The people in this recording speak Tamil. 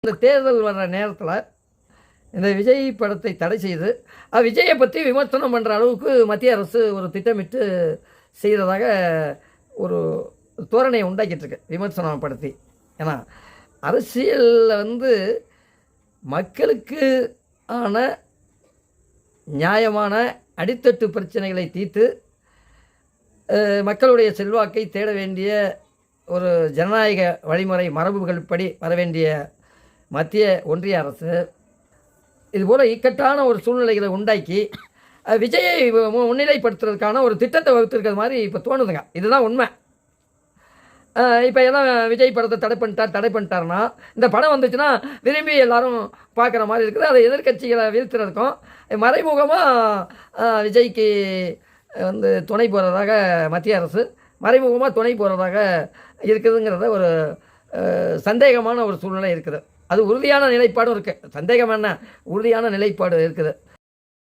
இந்த தேர்தல் வர்ற நேரத்தில் இந்த விஜய் படத்தை தடை செய்து விஜயை பற்றி விமர்சனம் பண்ணுற அளவுக்கு மத்திய அரசு ஒரு திட்டமிட்டு செய்கிறதாக ஒரு தோரணையை உண்டாக்கிட்டு இருக்கு விமர்சனம் படுத்தி. ஏன்னா அரசியலில் மக்களுக்கு ஆன நியாயமான அடித்தட்டு பிரச்சனைகளை தீர்த்து மக்களுடைய செல்வாக்கை தேட வேண்டிய ஒரு ஜனநாயக வழிமுறை மரபுகள் படி வர வேண்டிய மத்திய ஒன்றிய அரசு இதுபோல் இக்கட்டான ஒரு சூழ்நிலைகளை உண்டாக்கி விஜயை முன்னிலைப்படுத்துறதுக்கான ஒரு திட்டத்தை வகுத்துருக்கிறது மாதிரி இப்போ தோணுதுங்க. இதுதான் உண்மை. இப்போ எல்லாம் விஜய் படத்தை தடை பண்ணிட்டாருன்னா இந்த படம் வந்துச்சுன்னா விரும்பி எல்லாரும் பார்க்குற மாதிரி இருக்குது. அதை எதிர்கட்சிகளை வீழ்த்துறதுக்கும் மறைமுகமாக விஜய்க்கு துணை போகிறதாக மத்திய அரசு மறைமுகமாக துணை போகிறதாக இருக்குதுங்கிறத ஒரு சந்தேகமான ஒரு சூழ்நிலை இருக்குது. அது உறுதியான நிலைப்பாடும் இருக்குது. சந்தேகம் என்ன, உறுதியான நிலைப்பாடு இருக்குது.